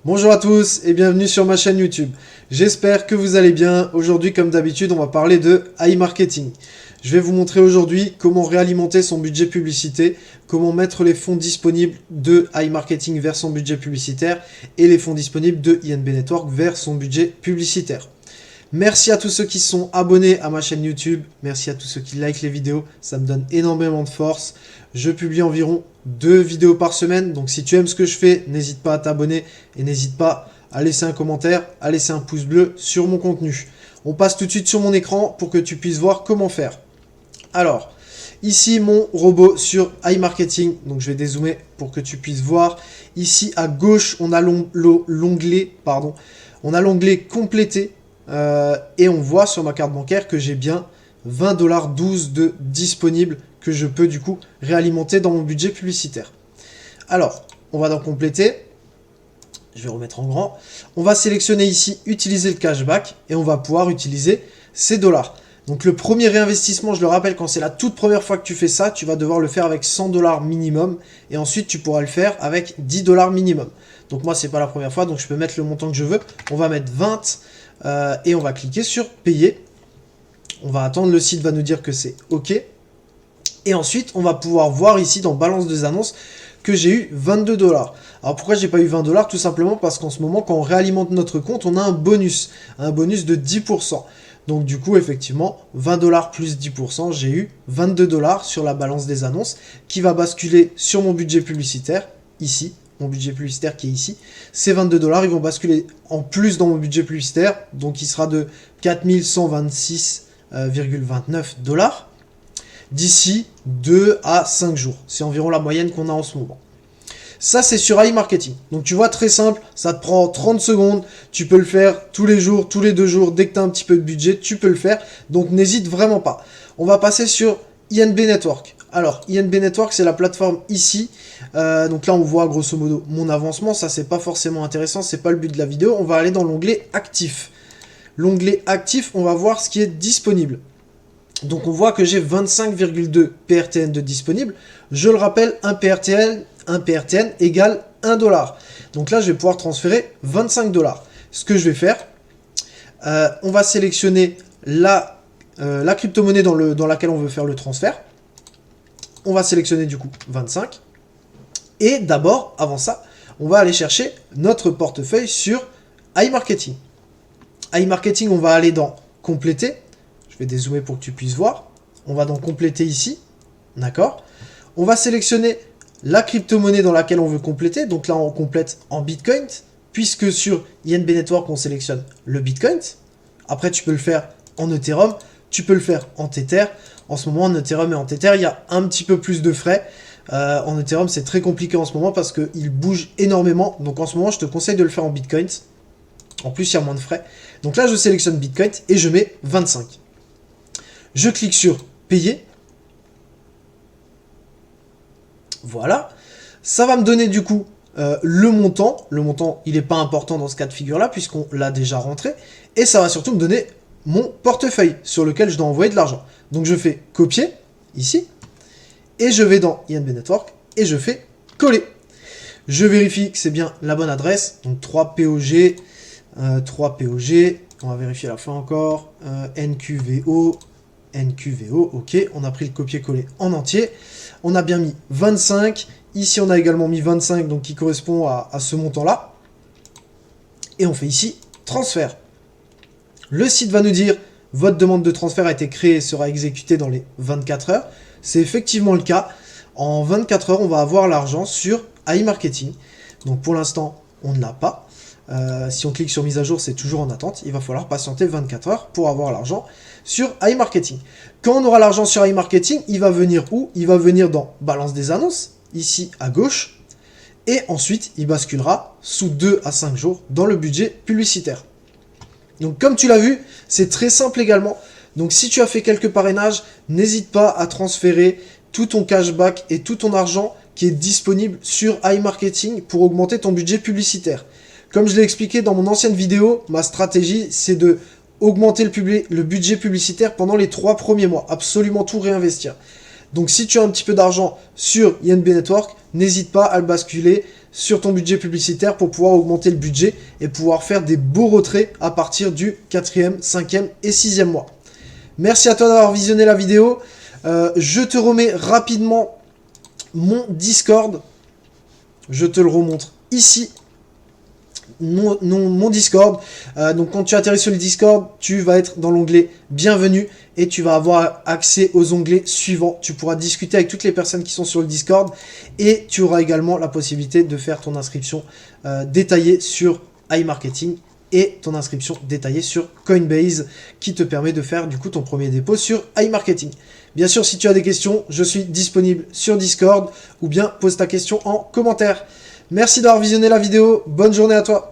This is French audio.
Bonjour à tous et bienvenue sur ma chaîne YouTube. J'espère que vous allez bien. Aujourd'hui, comme d'habitude, on va parler de iMarketing. Je vais vous montrer aujourd'hui comment réalimenter son budget publicité, comment mettre les fonds disponibles de iMarketing vers son budget publicitaire et les fonds disponibles de INB Network vers son budget publicitaire. Merci à tous ceux qui sont abonnés à ma chaîne YouTube. Merci à tous ceux qui likent les vidéos. Ça me donne énormément de force. Je publie environ 2 vidéos par semaine. Donc si tu aimes ce que je fais, n'hésite pas à t'abonner et n'hésite pas à laisser un commentaire, à laisser un pouce bleu sur mon contenu. On passe tout de suite sur mon écran pour que tu puisses voir comment faire. Alors, ici mon robot sur iMarketing. Donc je vais dézoomer pour que tu puisses voir. Ici à gauche, on a l'onglet compléter. Et on voit sur ma carte bancaire que j'ai bien 20,12$ de disponible que je peux du coup réalimenter dans mon budget publicitaire. Alors, on va dans compléter. Je vais remettre en grand. On va sélectionner ici utiliser le cashback et on va pouvoir utiliser ces dollars. Donc le premier réinvestissement, je le rappelle, quand c'est la toute première fois que tu fais ça, tu vas devoir le faire avec 100$ minimum et ensuite tu pourras le faire avec 10$ minimum. Donc moi c'est pas la première fois, donc je peux mettre le montant que je veux. On va mettre 20 et on va cliquer sur payer. On va attendre, le site va nous dire que c'est OK. Et ensuite on va pouvoir voir ici dans balance des annonces que j'ai eu 22$. Alors pourquoi j'ai pas eu 20$? Tout simplement parce qu'en ce moment, quand on réalimente notre compte, on a un bonus de 10%. Donc du coup, effectivement, 20$ plus 10%, j'ai eu 22$ sur la balance des annonces qui va basculer sur mon budget publicitaire, ici, mon budget publicitaire qui est ici. Ces 22$, ils vont basculer en plus dans mon budget publicitaire, donc il sera de 4126,29$ d'ici 2 à 5 jours. C'est environ la moyenne qu'on a en ce moment. Ça, c'est sur iMarketing. Donc, tu vois, très simple, ça te prend 30 secondes. Tu peux le faire tous les jours, tous les 2 jours. Dès que tu as un petit peu de budget, tu peux le faire. Donc, n'hésite vraiment pas. On va passer sur INB Network. Alors, INB Network, c'est la plateforme ici. Donc là, on voit grosso modo mon avancement. Ça, c'est pas forcément intéressant. C'est pas le but de la vidéo. On va aller dans l'onglet Actif. L'onglet Actif, on va voir ce qui est disponible. Donc on voit que j'ai 25,2 PRTN de disponible. Je le rappelle, un PRTN égale 1$. Donc là, je vais pouvoir transférer 25$. Ce que je vais faire, on va sélectionner la crypto-monnaie dans laquelle on veut faire le transfert. On va sélectionner du coup 25. Et d'abord, avant ça, on va aller chercher notre portefeuille sur iMarketing. iMarketing, on va aller dans compléter. Je vais dézoomer pour que tu puisses voir. On va donc compléter ici. D'accord. On va sélectionner la crypto-monnaie dans laquelle on veut compléter. Donc là, on complète en Bitcoin. Puisque sur INB Network, on sélectionne le Bitcoin. Après, tu peux le faire en Ethereum. Tu peux le faire en Tether. En ce moment, en Ethereum et en Tether, il y a un petit peu plus de frais. En Ethereum, c'est très compliqué en ce moment parce qu'il bouge énormément. Donc en ce moment, je te conseille de le faire en Bitcoin. En plus, il y a moins de frais. Donc là, je sélectionne Bitcoin et je mets 25. Je clique sur payer. Voilà. Ça va me donner du coup le montant. Le montant, il n'est pas important dans ce cas de figure-là puisqu'on l'a déjà rentré. Et ça va surtout me donner mon portefeuille sur lequel je dois envoyer de l'argent. Donc je fais copier ici. Et je vais dans INB Network et je fais coller. Je vérifie que c'est bien la bonne adresse. Donc 3POG. 3POG. On va vérifier à la fin encore. NQVO. NQVO, ok, on a pris le copier-coller en entier. On a bien mis 25. Ici, on a également mis 25, donc qui correspond à ce montant-là. Et on fait ici transfert. Le site va nous dire votre demande de transfert a été créée et sera exécutée dans les 24 heures. C'est effectivement le cas. En 24 heures, on va avoir l'argent sur iMarketing. Donc pour l'instant, on ne l'a pas. Si on clique sur mise à jour, c'est toujours en attente. Il va falloir patienter 24 heures pour avoir l'argent sur iMarketing. Quand on aura l'argent sur iMarketing, il va venir où? Il va venir dans balance des annonces, ici à gauche. Et ensuite, il basculera sous 2 à 5 jours dans le budget publicitaire. Donc comme tu l'as vu, c'est très simple également. Donc si tu as fait quelques parrainages, n'hésite pas à transférer tout ton cashback et tout ton argent qui est disponible sur iMarketing pour augmenter ton budget publicitaire. Comme je l'ai expliqué dans mon ancienne vidéo, ma stratégie, c'est de augmenter le budget publicitaire pendant les 3 premiers mois. Absolument tout réinvestir. Donc si tu as un petit peu d'argent sur INB Network, n'hésite pas à le basculer sur ton budget publicitaire pour pouvoir augmenter le budget et pouvoir faire des beaux retraits à partir du 4e, 5e et 6e mois. Merci à toi d'avoir visionné la vidéo. Je te remets rapidement mon Discord. Je te le remontre ici. Mon Discord. Donc quand tu atterris sur le Discord, tu vas être dans l'onglet Bienvenue et tu vas avoir accès aux onglets suivants. Tu pourras discuter avec toutes les personnes qui sont sur le Discord et tu auras également la possibilité de faire ton inscription détaillée sur iMarketing et ton inscription détaillée sur Coinbase qui te permet de faire du coup ton premier dépôt sur iMarketing. Bien sûr, si tu as des questions, je suis disponible sur Discord ou bien pose ta question en commentaire. Merci d'avoir visionné la vidéo, bonne journée à toi.